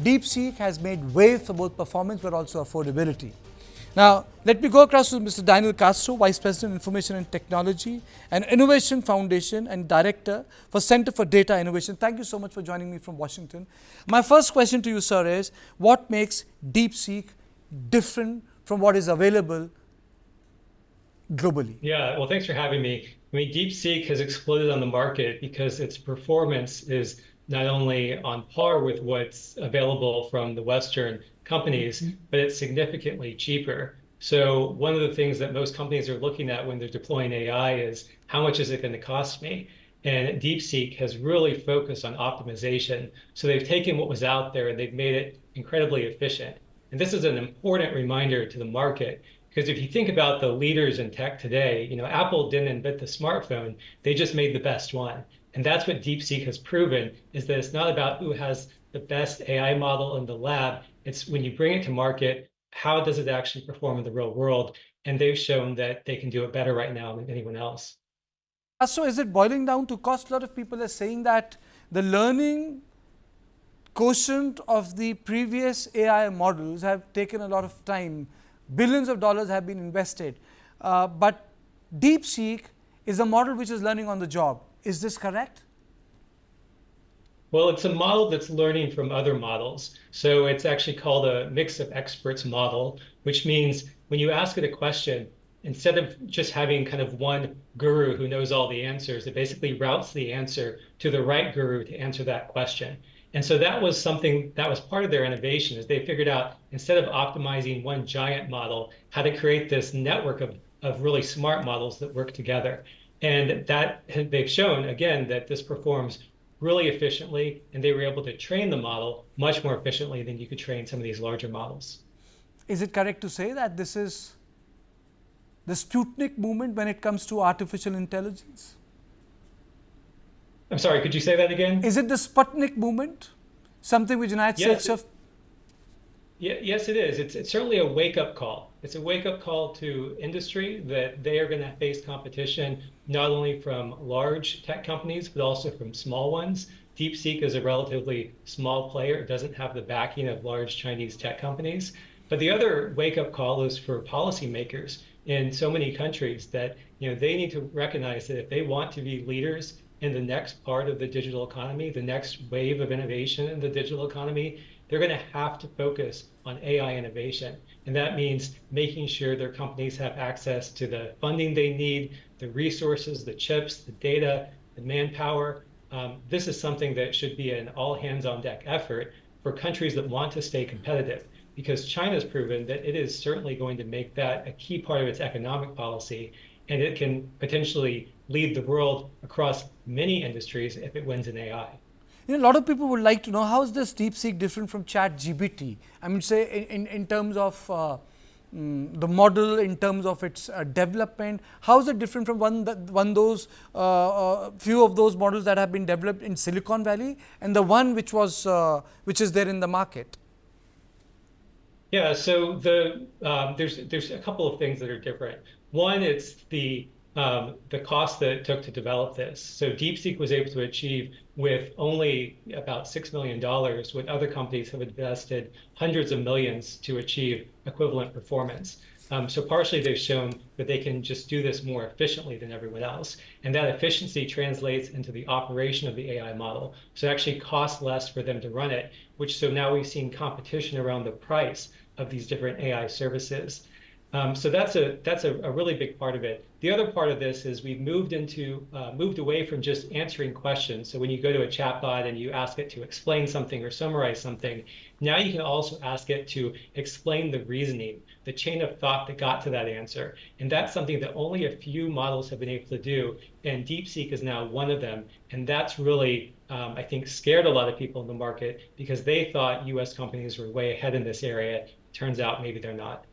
DeepSeek has made waves for both performance but also affordability. Now, let me go across to Mr. Daniel Castro, Vice President, Information and Technology and Innovation Foundation and Director for Center for Data Innovation. Thank you so much for joining me from Washington. My first question to you, sir, is what makes DeepSeek different from what is available globally? Yeah, well, thanks for having me. I mean, DeepSeek has exploded on the market because its performance is not only on par with what's available from the Western companies, but it's significantly cheaper. So one of the things that most companies are looking at when they're deploying AI is how much is it going to cost me? And DeepSeek has really focused on optimization. So they've taken what was out there and they've made it incredibly efficient. And this is an important reminder to the market because if you think about the leaders in tech today, Apple didn't invent the smartphone, they just made the best one. And that's what DeepSeek has proven is that it's not about who has the best AI model in the lab. It's when you bring it to market, how does it actually perform in the real world? And they've shown that they can do it better right now than anyone else. So is it boiling down to cost? A lot of people are saying that the learning quotient of the previous AI models have taken a lot of time. Billions of dollars have been invested. But DeepSeek is a model which is learning on the job. Is this correct? Well, it's a model that's learning from other models. So it's actually called a mix of experts model, which means when you ask it a question, instead of just having kind of one guru who knows all the answers, it basically routes the answer to the right guru to answer that question. And so that was something that was part of their innovation is they figured out instead of optimizing one giant model, how to create this network of really smart models that work together. And that they've shown, again, that this performs really efficiently, and they were able to train the model much more efficiently than you could train some of these larger models. Is it correct to say that this is the Sputnik movement when it comes to artificial intelligence? I'm sorry, could you say that again? Is it the Sputnik movement? Something which United Yes, States of... yes, it is. It's certainly a wake-up call. It's a wake-up call to industry that they are going to face competition not only from large tech companies, but also from small ones. DeepSeek is a relatively small player. It doesn't have the backing of large Chinese tech companies. But the other wake-up call is for policymakers in so many countries that they need to recognize that if they want to be leaders in the next part of the digital economy, the next wave of innovation in the digital economy, they're going to have to focus on AI innovation. And that means making sure their companies have access to the funding they need, the resources, the chips, the data, the manpower. This is something that should be an all hands on deck effort for countries that want to stay competitive, because China's proven that it is certainly going to make that a key part of its economic policy, and it can potentially lead the world across many industries if it wins in AI. A lot of people would like to know how is this DeepSeek different from ChatGPT? I mean, say in terms of the model, in terms of its development, how is it different from few of those models that have been developed in Silicon Valley and the one which is there in the market? Yeah, so there's a couple of things that are different. One, it's the cost that it took to develop this. So DeepSeek was able to achieve with only about $6 million when other companies have invested hundreds of millions to achieve equivalent performance. So partially they've shown that they can just do this more efficiently than everyone else. And that efficiency translates into the operation of the AI model. So it actually costs less for them to run it, so now we've seen competition around the price of these different AI services. So that's a really big part of it. The other part of this is we've moved away from just answering questions. So when you go to a chatbot and you ask it to explain something or summarize something, now you can also ask it to explain the reasoning, the chain of thought that got to that answer. And that's something that only a few models have been able to do. And DeepSeek is now one of them. And that's really, I think, scared a lot of people in the market because they thought US companies were way ahead in this area. Turns out maybe they're not.